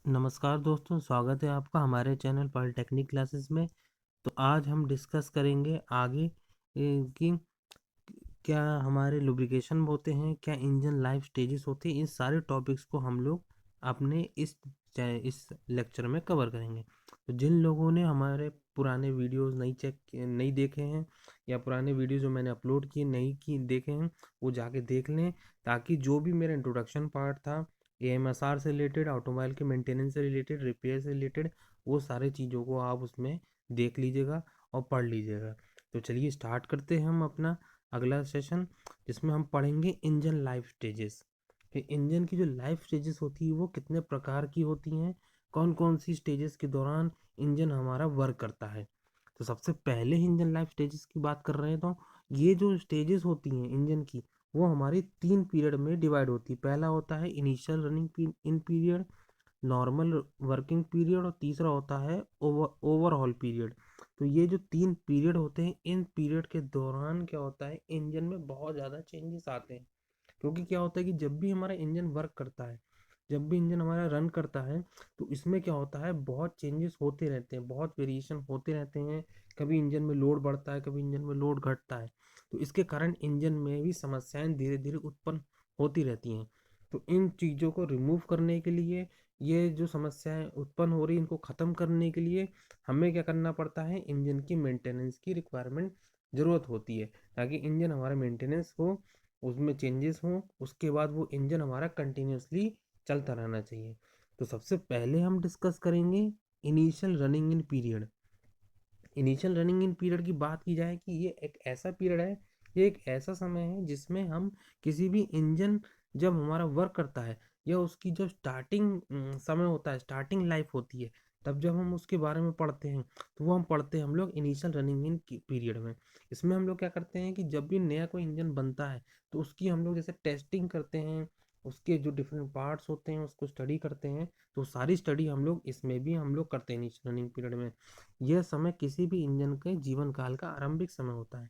नमस्कार दोस्तों, स्वागत है आपका हमारे चैनल पॉलिटेक्निक क्लासेस में। तो आज हम डिस्कस करेंगे आगे कि क्या हमारे लुब्रिकेशन होते हैं, क्या इंजन लाइफ स्टेजेस होते हैं। इन सारे टॉपिक्स को हम लोग अपने इस लेक्चर में कवर करेंगे। तो जिन लोगों ने हमारे पुराने वीडियोस नहीं देखे हैं या पुराने वीडियो जो मैंने अपलोड किए नहीं की देखे हैं, वो जाके देख लें, ताकि जो भी मेरा इंट्रोडक्शन पार्ट था एएमएसआर से रिलेटेड, ऑटोमोबाइल के मेंटेनेंस से रिलेटेड, रिपेयर से रिलेटेड, वो सारे चीज़ों को आप उसमें देख लीजिएगा और पढ़ लीजिएगा। तो चलिए स्टार्ट करते हैं हम अपना अगला सेशन, जिसमें हम पढ़ेंगे इंजन लाइफ स्टेजेस। इंजन की जो लाइफ स्टेजेस होती है वो कितने प्रकार की होती हैं, कौन कौन सी स्टेजेस के दौरान इंजन हमारा वर्क करता है। तो सबसे पहले इंजन लाइफ स्टेजेस की बात कर रहे हैं, तो ये जो स्टेजेस होती हैं इंजन की, वो हमारी 3 पीरियड में डिवाइड होती है। पहला होता है initial running in period, normal working period, और तीसरा होता है ओवरऑल पीरियड। तो ये जो 3 पीरियड होते हैं, इन पीरियड के दौरान क्या होता है, इंजन में बहुत ज़्यादा चेंजेस आते हैं। क्योंकि क्या होता है कि जब भी हमारा इंजन वर्क करता है, जब भी इंजन हमारा रन करता है, तो इसमें क्या होता है, बहुत चेंजेस होते रहते हैं, बहुत वेरिएशन होते रहते हैं। कभी इंजन में लोड बढ़ता है, कभी इंजन में लोड घटता है। तो इसके कारण इंजन में भी समस्याएं धीरे धीरे उत्पन्न होती रहती हैं। तो इन चीज़ों को रिमूव करने के लिए, ये जो समस्याएं उत्पन्न हो रही हैं, इनको ख़त्म करने के लिए हमें क्या करना पड़ता है, इंजन की मेंटेनेंस की रिक्वायरमेंट ज़रूरत होती है, ताकि इंजन हमारा मेंटेनेंस हो, उसमें चेंजेस हों, उसके बाद वो इंजन हमारा कंटिन्यूसली चलता रहना चाहिए। तो सबसे पहले हम डिस्कस करेंगे initial running in period. Initial running in period की बात की जाए कि ये एक ऐसा पीरियड है, ये एक ऐसा समय है जिसमें हम किसी भी इंजन जब हमारा वर्क करता है, या उसकी जो स्टार्टिंग समय होता है, स्टार्टिंग लाइफ होती है, तब जब हम उसके बारे में पढ़ते हैं, तो वो हम पढ़ते हैं हम लोग इनिशियल रनिंग इन पीरियड में। इसमें हम लोग क्या करते हैं कि जब भी नया कोई इंजन बनता है, तो उसकी हम लोग जैसे टेस्टिंग करते हैं, उसके जो डिफरेंट पार्ट्स होते हैं उसको स्टडी करते हैं। तो सारी स्टडी हम लोग इसमें भी हम लोग करते हैं इनिशियल रनिंग पीरियड में। यह समय किसी भी इंजन के जीवन काल का आरंभिक समय होता है।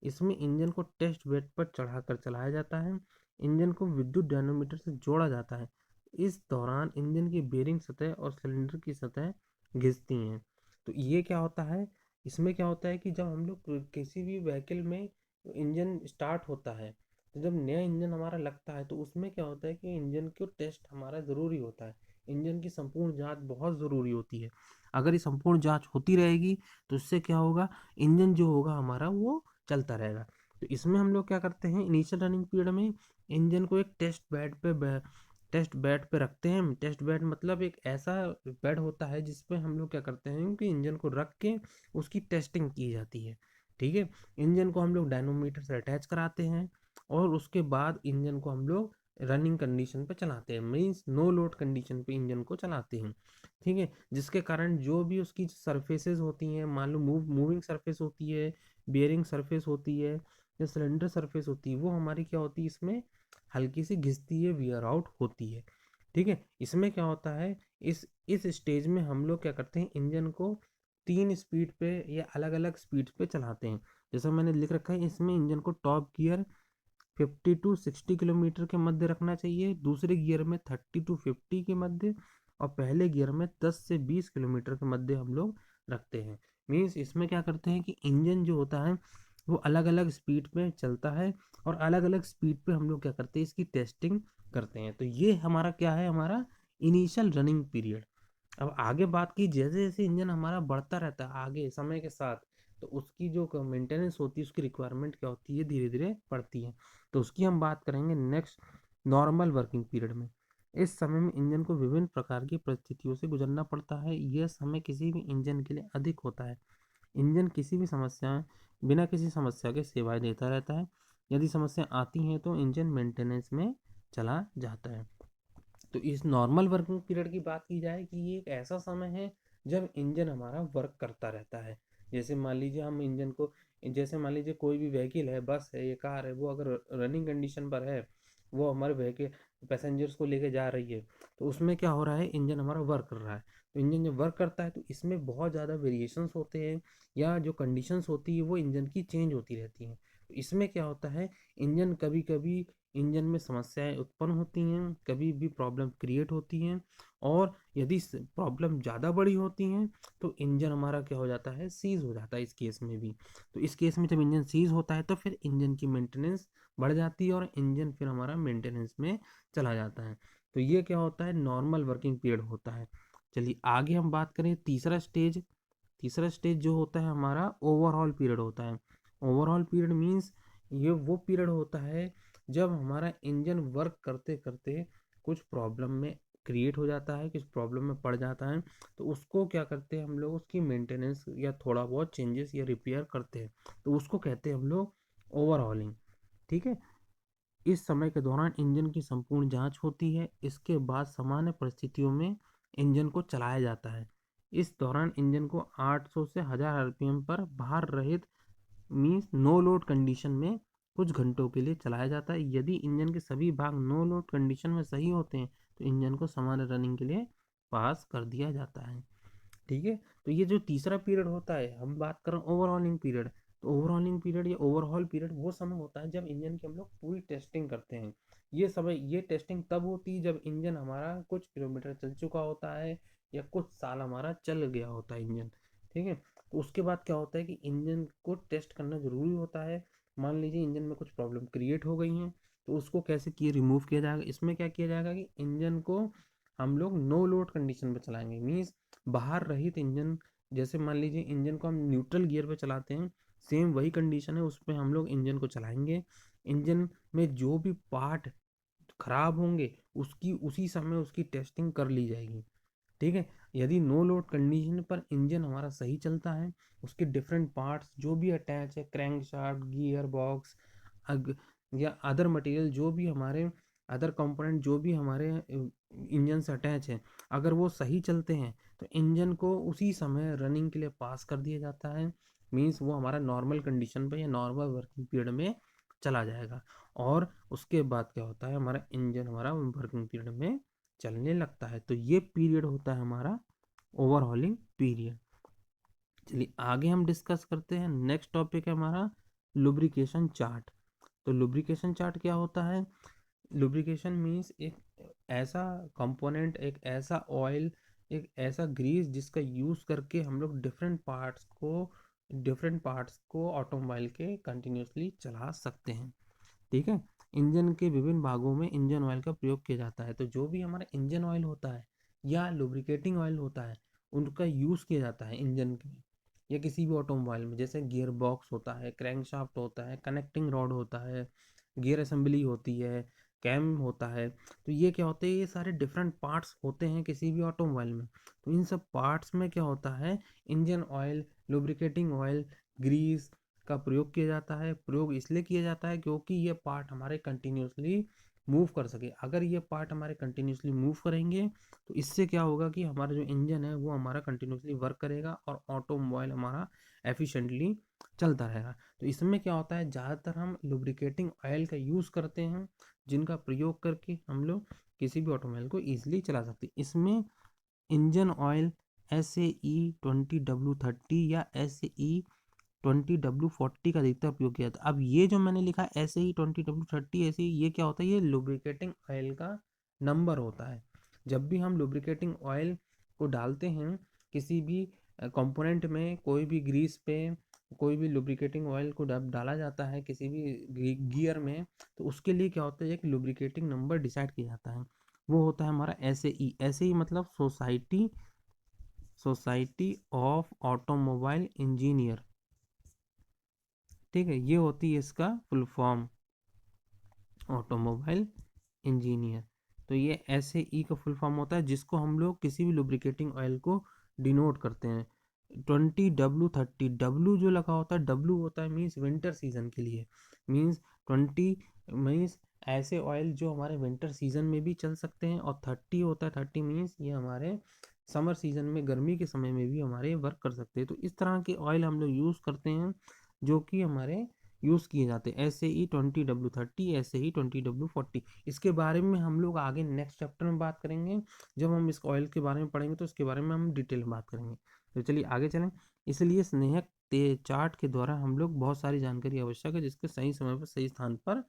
इसमें इंजन को टेस्ट बेड पर चढ़ाकर चलाया जाता है। इंजन को विद्युत डायनोमीटर से जोड़ा जाता है। इस दौरान इंजन की बेरिंग सतह और सिलेंडर की सतह घिसती हैं। तो ये क्या होता है, इसमें क्या होता है कि जब हम लोग किसी भी व्हीकल में इंजन स्टार्ट होता है, तो जब नया इंजन हमारा लगता है, तो उसमें क्या होता है कि इंजन को टेस्ट हमारा ज़रूरी होता है। इंजन की संपूर्ण जांच बहुत ज़रूरी होती है। अगर ये संपूर्ण जांच होती रहेगी, तो इससे क्या होगा, इंजन जो होगा हमारा वो चलता रहेगा। तो इसमें हम लोग क्या करते हैं, इनिशियल रनिंग पीरियड में इंजन को एक टेस्ट बेड पे रखते हैं। टेस्ट बेड मतलब एक ऐसा बेड होता है जिसपे हम लोग क्या करते हैं कि इंजन को रख के उसकी टेस्टिंग की जाती है। ठीक है। इंजन को हम लोग डायनोमीटर से अटैच कराते हैं, और उसके बाद इंजन को हम लोग रनिंग कंडीशन पे चलाते हैं, मीन्स नो लोड कंडीशन पे इंजन को चलाते हैं। ठीक है। जिसके कारण जो भी उसकी सरफेसेस होती हैं, मान लो मूविंग सरफेस होती है, बियरिंग सरफेस होती है, या सिलेंडर सरफेस होती है, वो हमारी क्या होती है, इसमें हल्की सी घिसती है, वियर आउट होती है। ठीक है। इसमें क्या होता है, इस स्टेज में हम लोग क्या करते हैं, इंजन को 3 स्पीड पे या अलग अलग स्पीड पे चलाते हैं। जैसा मैंने लिख रखा है, इसमें इंजन को टॉप गियर 50 to 60 किलोमीटर के मध्य रखना चाहिए, दूसरे गियर में 30 to 50 के मध्य, और पहले गियर में 10 से 20 किलोमीटर के मध्य हम लोग रखते हैं। मीन्स इसमें क्या करते हैं कि इंजन जो होता है वो अलग अलग स्पीड पे चलता है, और अलग अलग स्पीड पे हम लोग क्या करते हैं, इसकी टेस्टिंग करते हैं। तो ये हमारा क्या है, हमारा इनिशियल रनिंग पीरियड। अब आगे बात की, जैसे जैसे इंजन हमारा बढ़ता रहता है आगे समय के साथ, तो उसकी जो मेंटेनेंस होती है, उसकी रिक्वायरमेंट क्या होती है, धीरे धीरे बढ़ती है। तो उसकी हम बात करेंगे नेक्स्ट, नॉर्मल वर्किंग पीरियड में। इस समय में इंजन को विभिन्न प्रकार की परिस्थितियों से गुजरना पड़ता है। यह समय किसी भी इंजन के लिए अधिक होता है। इंजन किसी भी समस्या बिना किसी समस्या के सेवाएं देता रहता है। यदि समस्या आती हैं तो इंजन मेंटेनेंस में चला जाता है। तो इस नॉर्मल वर्किंग पीरियड की बात की जाए कि ये एक ऐसा समय है जब इंजन हमारा वर्क करता रहता है। जैसे मान लीजिए हम इंजन को, जैसे मान लीजिए कोई भी व्हीकल है, बस है, ये कार है, वो अगर रनिंग कंडीशन पर है, वो हमारे व्हीकल पैसेंजर्स को लेके जा रही है, तो उसमें क्या हो रहा है, इंजन हमारा वर्क कर रहा है। तो इंजन जब वर्क करता है तो इसमें बहुत ज़्यादा वेरिएशंस होते हैं, या जो कंडीशंस होती है वो इंजन की चेंज होती रहती हैं। तो इसमें क्या होता है, इंजन कभी कभी इंजन में समस्याएं उत्पन्न होती हैं, कभी भी प्रॉब्लम क्रिएट होती हैं, और यदि प्रॉब्लम ज़्यादा बड़ी होती हैं तो इंजन हमारा क्या हो जाता है, सीज हो जाता है इस केस में भी। तो इस केस में जब इंजन सीज होता है तो फिर इंजन की मेंटेनेंस बढ़ जाती है और इंजन फिर हमारा मेंटेनेंस में चला जाता है। तो ये क्या होता है, नॉर्मल वर्किंग पीरियड होता है। चलिए आगे हम बात करें तीसरा स्टेज जो होता है हमारा ओवरऑल पीरियड होता है। ओवरऑल पीरियड मीन्स ये वो पीरियड होता है जब हमारा इंजन वर्क करते करते कुछ प्रॉब्लम में क्रिएट हो जाता है, कुछ प्रॉब्लम में पड़ जाता है, तो उसको क्या करते हैं हम लोग, उसकी मेंटेनेंस या थोड़ा बहुत चेंजेस या रिपेयर करते हैं, तो उसको कहते हैं हम लोग ओवरहॉलिंग। ठीक है। इस समय के दौरान इंजन की संपूर्ण जांच होती है, इसके बाद सामान्य परिस्थितियों में इंजन को चलाया जाता है। इस दौरान इंजन को 800 से 1000 आरपीएम पर भार रहित मीन्स नो लोड कंडीशन में कुछ घंटों के लिए चलाया जाता है। यदि इंजन के सभी भाग नो लोड कंडीशन में सही होते हैं तो इंजन को सामान्य रनिंग के लिए पास कर दिया जाता है। ठीक है। तो ये जो तीसरा पीरियड होता है, हम बात कर रहे हैं ओवरऑलिंग पीरियड। तो ओवरऑलिंग पीरियड या ओवरऑल पीरियड वो समय होता है जब इंजन की हम लोग पूरी टेस्टिंग करते हैं। ये टेस्टिंग तब होती है जब इंजन हमारा कुछ किलोमीटर चल चुका होता है या कुछ साल हमारा चल गया होता है इंजन। ठीक है। तो उसके बाद क्या होता है कि इंजन को टेस्ट करना जरूरी होता है। मान लीजिए इंजन में कुछ प्रॉब्लम क्रिएट हो गई हैं, तो उसको कैसे किए रिमूव किया जाएगा, इसमें क्या किया जाएगा कि इंजन को हम लोग नो लोड कंडीशन में चलाएंगे। मीन्स बाहर रहित इंजन, जैसे मान लीजिए इंजन को हम न्यूट्रल गियर पे चलाते हैं, सेम वही कंडीशन है, उस पर हम लोग इंजन को चलाएंगे। इंजन में जो भी पार्ट खराब होंगे उसकी उसी समय उसकी टेस्टिंग कर ली जाएगी। ठीक है। यदि नो लोड कंडीशन पर इंजन हमारा सही चलता है, उसके डिफरेंट पार्ट्स जो भी अटैच है, क्रैंक शाफ्ट, गियर बॉक्स या अदर मटेरियल, जो भी हमारे अदर कंपोनेंट जो भी हमारे इंजन से अटैच है, अगर वो सही चलते हैं तो इंजन को उसी समय रनिंग के लिए पास कर दिया जाता है। मीन्स वो हमारा नॉर्मल कंडीशन पे या नॉर्मल वर्किंग पीरियड में चला जाएगा। और उसके बाद क्या होता है, हमारा इंजन हमारा वर्किंग पीरियड में चलने लगता है। तो ये पीरियड होता है हमारा ओवरहॉलिंग पीरियड। चलिए आगे हम डिस्कस करते हैं। नेक्स्ट टॉपिक है हमारा लुब्रिकेशन चार्ट। तो लुब्रिकेशन चार्ट क्या होता है? लुब्रिकेशन मीन्स एक ऐसा कंपोनेंट, एक ऐसा ऑयल, एक ऐसा ग्रीस जिसका यूज़ करके हम लोग डिफरेंट पार्ट्स को ऑटोमोबाइल के कंटिन्यूसली चला सकते हैं। ठीक है। इंजन के विभिन्न भागों में इंजन ऑयल का प्रयोग किया जाता है। तो जो भी हमारा इंजन ऑयल होता है या लुब्रिकेटिंग ऑयल होता है, उनका यूज़ किया जाता है इंजन के या किसी भी ऑटोमोबाइल में। जैसे गियर बॉक्स होता है, क्रैंकशाफ्ट होता है, कनेक्टिंग रॉड होता है, गियर असेंबली होती है, कैम होता है। तो ये क्या होते हैं, ये सारे डिफरेंट पार्ट्स होते हैं किसी भी ऑटोमोबाइल में। तो इन सब पार्ट्स में क्या होता है, engine oil, lubricating oil, grease का प्रयोग किया जाता है। प्रयोग इसलिए किया जाता है क्योंकि ये पार्ट हमारे कंटिन्यूसली मूव कर सके। अगर ये पार्ट हमारे कंटिन्यूसली मूव करेंगे तो इससे क्या होगा कि हमारा जो इंजन है वो हमारा कंटिन्यूसली वर्क करेगा और ऑटोमोबाइल हमारा एफिशिएंटली चलता रहेगा। तो इसमें क्या होता है, ज़्यादातर हम लुब्रिकेटिंग ऑयल का यूज़ करते हैं, जिनका प्रयोग करके हम लोग किसी भी ऑटोमोबाइल को ईजिली चला सकते हैं। इसमें इंजन ऑयल SAE 20W30 या SAE 20W40 का अधिकतर उपयोग किया जाता है। अब ये जो मैंने लिखा SAE 20W30, ऐसे ये क्या होता है, ये लुब्रिकेटिंग ऑयल का नंबर होता है। जब भी हम लुब्रिकेटिंग ऑयल को डालते हैं किसी भी कंपोनेंट में, कोई भी ग्रीस पे कोई भी लुब्रिकेटिंग ऑयल को डाला जाता है किसी भी गियर में, तो उसके लिए क्या होता है, एक लुब्रिकेटिंग नंबर डिसाइड किया जाता है। वो होता है हमारा SAE मतलब सोसाइटी ऑफ ऑटोमोबाइल इंजीनियर। ठीक है। ये होती है इसका फुल फॉर्म, ऑटोमोबाइल इंजीनियर। तो ये SAE का फुल फॉर्म होता है जिसको हम लोग किसी भी लुब्रिकेटिंग ऑयल को डिनोट करते हैं। 20W30, डब्ल्यू जो लगा होता है, डब्ल्यू होता है मीन्स विंटर सीजन के लिए। मीन्स 20 मीन्स ऐसे ऑयल जो हमारे विंटर सीजन में भी चल सकते हैं, और 30 होता है, 30 मीन्स ये हमारे समर सीजन में, गर्मी के समय में भी हमारे वर्क कर सकते हैं। तो इस तरह के ऑयल हम लोग यूज़ करते हैं जो कि हमारे यूज़ किए जाते हैं। SAE 20W30, SAE 20W40। इसके बारे में हम लोग आगे नेक्स्ट चैप्टर में बात करेंगे। जब हम इस ऑयल के बारे में पढ़ेंगे तो इसके बारे में हम डिटेल में बात करेंगे। तो चलिए आगे चलें। इसलिए स्नेहक चार्ट के द्वारा हम लोग बहुत सारी जानकारी आवश्यक है जिसके सही समय पर सही स्थान पर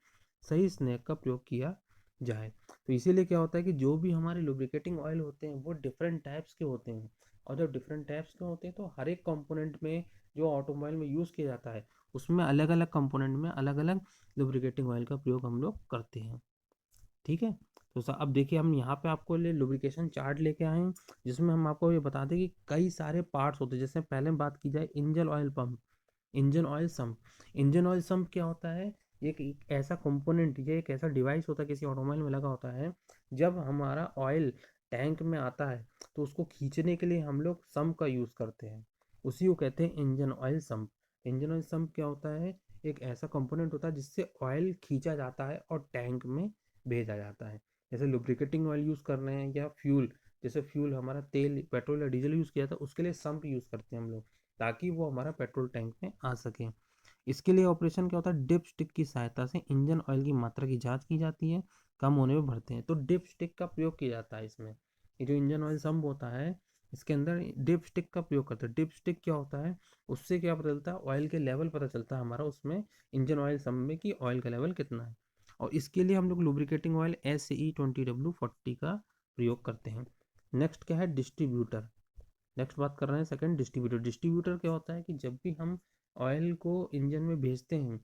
सही स्नैक का प्रयोग किया जाए। तो इसीलिए क्या होता है कि जो भी हमारे लुब्रिकेटिंग ऑयल होते हैं वो डिफरेंट टाइप्स के होते हैं, और जब डिफरेंट टाइप्स के होते हैं तो हर एक कंपोनेंट में जो ऑटोमोबाइल में यूज़ किया जाता है उसमें अलग अलग कंपोनेंट में अलग अलग लुब्रिकेटिंग ऑयल का प्रयोग हम लोग करते हैं। ठीक है। तो अब देखिए हम यहाँ पे आपको लिए लुब्रिकेशन चार्ट लेके आए हैं, जिसमें हम आपको ये बता दें कि कई सारे पार्ट्स होते हैं। जैसे पहले बात की जाए engine oil pump, engine oil sump. Engine oil sump क्या होता है? ये एक ऐसा कंपोनेंट, ये एक ऐसा डिवाइस होता है किसी ऑटोमोबाइल में लगा होता है। जब हमारा ऑयल टैंक में आता है तो उसको खींचने के लिए हम लोग सम्प का यूज़ करते हैं, उसी को कहते हैं engine oil sump. Engine oil sump क्या होता है? एक ऐसा कंपोनेंट होता है जिससे ऑयल खींचा जाता है और टैंक में भेजा जाता है। जैसे लुब्रिकेटिंग ऑयल यूज़ कर रहे हैं या फ्यूल, जैसे फ्यूल हमारा तेल, पेट्रोल या डीजल यूज़ किया था, उसके लिए सम्प यूज़ करते हैं हम लोग, ताकि वो हमारा पेट्रोल टैंक में आ सके। इसके लिए ऑपरेशन क्या होता है? डिप स्टिक की सहायता से इंजन ऑयल की मात्रा की जांच की जाती है, कम होने में भरते हैं। तो डिप स्टिक का प्रयोग किया जाता है इसमें। ये जो इंजन ऑयल सम्प होता है इसके अंदर डिप स्टिक का प्रयोग करते हैं। डिप स्टिक क्या होता है? उससे क्या पता चलता है? ऑयल के लेवल पता चलता है हमारा उसमें, इंजन ऑयल सम्प में, कि ऑयल का लेवल कितना है। और इसके लिए हम लोग लुब्रिकेटिंग ऑयल SE20W40 का प्रयोग करते हैं। नेक्स्ट क्या है? डिस्ट्रीब्यूटर। नेक्स्ट बात कर रहे हैं सेकंड, डिस्ट्रीब्यूटर। डिस्ट्रीब्यूटर क्या होता है कि जब भी हम ऑयल को इंजन में भेजते हैं,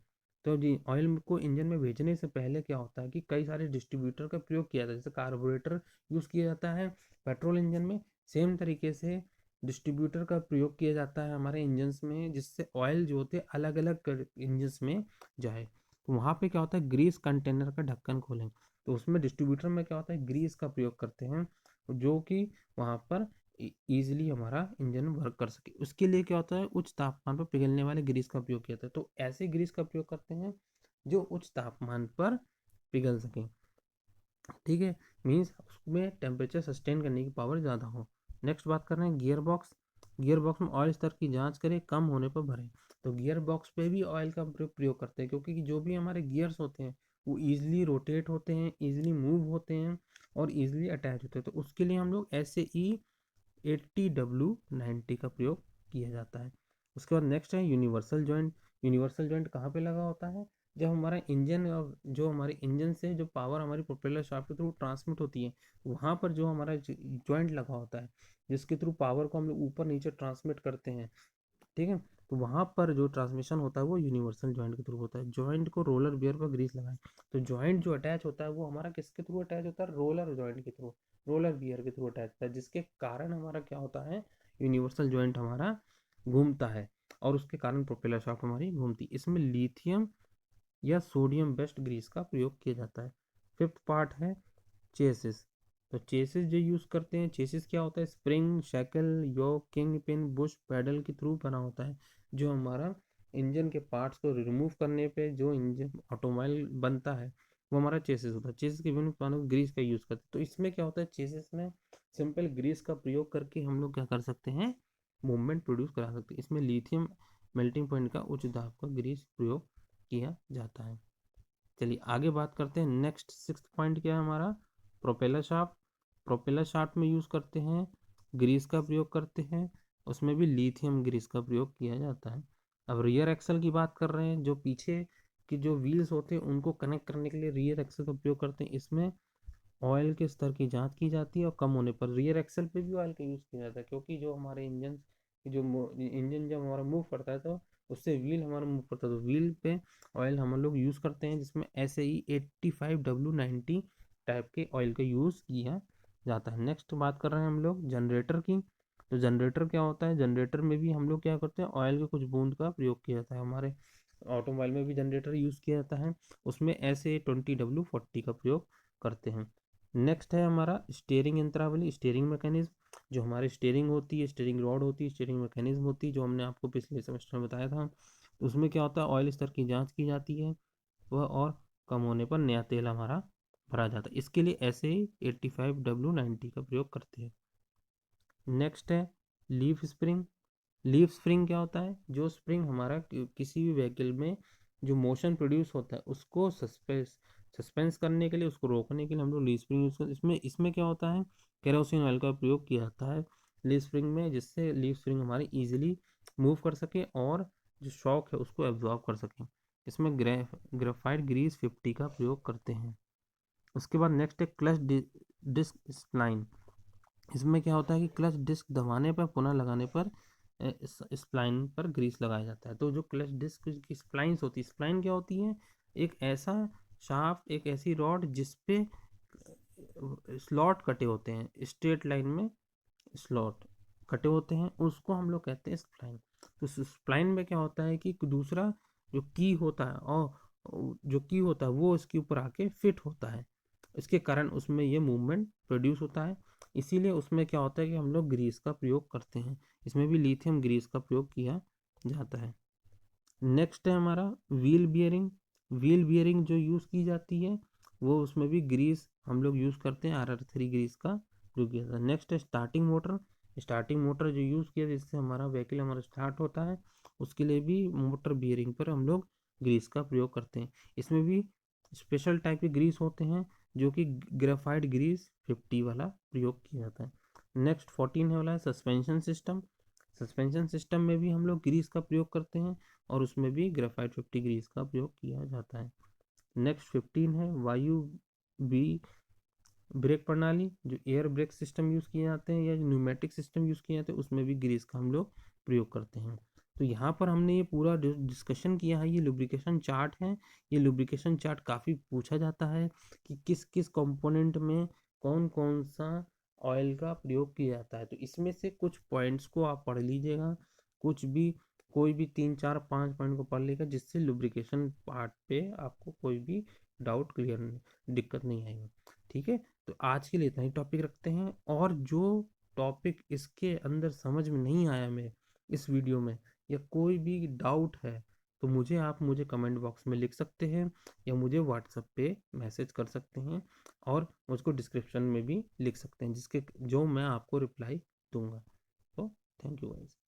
तो जी ऑयल को इंजन में भेजने से पहले क्या होता है कि कई सारे डिस्ट्रीब्यूटर का प्रयोग किया जाता है। जैसे कार्बोरेटर यूज़ किया जाता है पेट्रोल इंजन में, सेम तरीके से डिस्ट्रीब्यूटर का प्रयोग किया जाता है हमारे इंजन्स में, जिससे ऑयल जो होते हैं अलग अलग इंजन्स में जाए। तो वहाँ पे क्या होता है? ग्रीस कंटेनर का ढक्कन खोलें, तो उसमें डिस्ट्रीब्यूटर में क्या होता है? ग्रीस का प्रयोग करते हैं, जो कि वहाँ पर ईजिली हमारा इंजन वर्क कर सके। उसके लिए क्या होता है? उच्च तापमान पर पिघलने वाले ग्रीस का उपयोग किया जाता है। तो ऐसे ग्रीस का उपयोग करते हैं जो उच्च तापमान पर पिघल सके। ठीक है, मीन्स उसमें टेम्परेचर सस्टेन करने की पावर ज़्यादा हो। नेक्स्ट बात कर रहे हैं गियर बॉक्स। गियर बॉक्स में ऑयल स्तर की जांच करें, कम होने पर भरें। तो गियर बॉक्स पे भी ऑयल का प्रयोग करते हैं, क्योंकि जो भी हमारे गियर्स होते हैं वो ईजिली रोटेट होते हैं, ईजिली मूव होते हैं और ईजिली अटैच होते हैं। तो उसके लिए हम लोग SE80W90 का प्रयोग किया जाता है। उसके बाद नेक्स्ट है यूनिवर्सल जॉइंट। यूनिवर्सल जॉइंट कहाँ पे लगा होता है? जब हमारा इंजन, जो हमारे इंजन से जो पावर हमारी प्रोपेलर शाफ्ट के थ्रू ट्रांसमिट होती है, वहाँ पर जो हमारा जॉइंट लगा होता है जिसके थ्रू पावर को हम लोग ऊपर नीचे ट्रांसमिट करते हैं। ठीक है, तो वहाँ पर जो ट्रांसमिशन होता है वो यूनिवर्सल जॉइंट के थ्रू होता है। जॉइंट को रोलर बियर पर ग्रीस लगाएं। तो जॉइंट जो अटैच होता है वो हमारा किसके थ्रू अटैच होता है? रोलर जॉइंट के थ्रू, रोलर बियर के थ्रू अटैच होता है, जिसके कारण हमारा क्या होता है? यूनिवर्सल जॉइंट हमारा घूमता है और उसके कारण प्रोपेलर शाफ्ट हमारी घूमती है। इसमें लिथियम या सोडियम बेस्ड ग्रीस का प्रयोग किया जाता है। फिफ्थ पार्ट है चेसिस। तो चेसिस जो यूज़ करते हैं, चेसिस क्या होता है? स्प्रिंग, शैकल, योक, किंग पिन, बुश पैडल के थ्रू बना होता है। जो हमारा इंजन के पार्ट्स को रिमूव करने पे जो इंजन ऑटोमोबाइल बनता है वो हमारा चेसिस होता है। चेसिस के विभिन्न पार्टों को ग्रीस का यूज़ करते हैं। तो इसमें क्या होता है? चेसिस में सिंपल ग्रीस का प्रयोग करके हम लोग क्या कर सकते हैं? मूवमेंट प्रोड्यूस करा सकते हैं। इसमें लिथियम मेल्टिंग पॉइंट का उच्च दाब का ग्रीस प्रयोग किया जाता है। चलिए आगे बात करते हैं। नेक्स्ट सिक्स्थ पॉइंट क्या है हमारा? Propeller shaft. प्रोपेलर शाफ्ट में यूज़ करते हैं, ग्रीस का प्रयोग करते हैं, उसमें भी लिथियम ग्रीस का प्रयोग किया जाता है। अब रियर एक्सल की बात कर रहे हैं, जो पीछे की जो व्हील्स होते हैं उनको कनेक्ट करने के लिए रियर एक्सल का प्रयोग करते हैं। इसमें ऑयल के स्तर की जांच की जाती है और कम होने पर रियर एक्सल पे भी ऑयल का यूज़ किया जाता है, क्योंकि जो हमारे इंजन जो इंजन जब हमारा मूव करता है तो उससे व्हील हमारा मूव करता है, तो व्हील पे ऑयल हम लोग यूज़ करते हैं, जिसमें SAE85W90 टाइप के ऑयल का यूज़ किया जाता है। नेक्स्ट बात कर रहे हैं हम लोग जनरेटर की। तो जनरेटर क्या होता है? जनरेटर में भी हम लोग क्या करते हैं? ऑयल के कुछ बूंद का प्रयोग किया जाता है। हमारे ऑटोमोबाइल में भी जनरेटर यूज़ किया जाता है, उसमें SA20W40 का प्रयोग करते हैं। नेक्स्ट है हमारा स्टीयरिंग यंत्रावली, स्टीयरिंग मैकेनिज्म। जो हमारी स्टीयरिंग होती है, स्टीयरिंग रॉड होती है, स्टीयरिंग मैकेनिज्म होती है, जो हमने आपको पिछले सेमेस्टर में बताया था। उसमें क्या होता है? ऑयल स्तर की जांच की जाती है वह, और कम होने पर नया तेल हमारा भरा जाता है। इसके लिए ऐसे ही 85W90 का प्रयोग करते हैं। नेक्स्ट है लीफ स्प्रिंग। लीफ स्प्रिंग क्या होता है? जो स्प्रिंग हमारा किसी भी व्हीकल में जो मोशन प्रोड्यूस होता है उसको सस्पेंस करने के लिए, उसको रोकने के लिए हम लोग लीफ स्प्रिंग यूज करते हैं। इसमें क्या होता है? केरोसिन ऑयल का प्रयोग किया जाता है लीफ स्प्रिंग में, जिससे लीफ स्प्रिंग हमारी इजीली मूव कर सके और जो शॉक है उसको एब्जॉर्ब कर सके। इसमें ग्रेफाइट ग्रीस 50 का प्रयोग करते हैं। उसके बाद नेक्स्ट है क्लच डिस्क स्प्लाइन। इसमें क्या होता है कि क्लच डिस्क दबाने पर पुनः लगाने पर स्प्लाइन पर ग्रीस लगाया जाता है। तो जो क्लच डिस्क की स्प्लाइंस होती है, स्प्लाइन क्या होती है, एक ऐसा शाफ्ट, एक ऐसी रॉड जिसपे स्लॉट कटे होते हैं, स्ट्रेट लाइन में स्लॉट कटे होते हैं, उसको हम लोग कहते हैं स्प्लाइन। तो स्प्लाइन में क्या होता है कि दूसरा जो की होता है, और जो की होता है वो इसके ऊपर आके फिट होता है, इसके कारण उसमें ये मूवमेंट प्रोड्यूस होता है। इसीलिए उसमें क्या होता है कि हम लोग ग्रीस का प्रयोग करते हैं। इसमें भी लिथियम ग्रीस का प्रयोग किया जाता है। नेक्स्ट है हमारा व्हील बियरिंग। व्हील बियरिंग जो यूज़ की जाती है वो उसमें भी ग्रीस हम लोग यूज़ करते हैं, RR3 ग्रीस का प्रयोग किया जाता है। नेक्स्ट है स्टार्टिंग मोटर। स्टार्टिंग मोटर जो यूज़ किया जिससे हमारा व्हीकल हमारा स्टार्ट होता है, उसके लिए भी मोटर बियरिंग पर हम लोग ग्रीस का प्रयोग करते हैं। इसमें भी स्पेशल टाइप के ग्रीस होते हैं जो कि ग्रेफाइट ग्रीस 50 वाला प्रयोग किया जाता है। नेक्स्ट 14 है वाला है सस्पेंशन सिस्टम। सस्पेंशन सिस्टम में भी हम लोग ग्रीस का प्रयोग करते हैं और उसमें भी ग्रेफाइट 50 ग्रीस का प्रयोग किया जाता है। नेक्स्ट 15 है वायु बी ब्रेक प्रणाली। जो एयर ब्रेक सिस्टम यूज़ किए जाते हैं या न्यूमेटिक सिस्टम यूज़ किए जाते हैं उसमें भी ग्रीस का हम लोग प्रयोग करते हैं। तो यहाँ पर हमने ये पूरा डिस्कशन किया है, ये लुब्रिकेशन चार्ट है। ये लुब्रिकेशन चार्ट काफ़ी पूछा जाता है कि किस किस कंपोनेंट में कौन कौन सा ऑयल का प्रयोग किया जाता है। तो इसमें से कुछ पॉइंट्स को आप पढ़ लीजिएगा, कुछ भी कोई भी 3 4 5 पॉइंट को पढ़ लीजिएगा, जिससे लुब्रिकेशन पार्ट पे आपको कोई भी डाउट क्लियर दिक्कत नहीं आएगी। ठीक है, तो आज के लिए इतना ही टॉपिक रखते हैं, और जो टॉपिक इसके अंदर समझ में नहीं आया मैं इस वीडियो में, या कोई भी डाउट है, तो मुझे कमेंट बॉक्स में लिख सकते हैं या मुझे व्हाट्सएप पे मैसेज कर सकते हैं, और मुझको डिस्क्रिप्शन में भी लिख सकते हैं, जिसके जो मैं आपको रिप्लाई दूंगा। तो थैंक यू गाइस।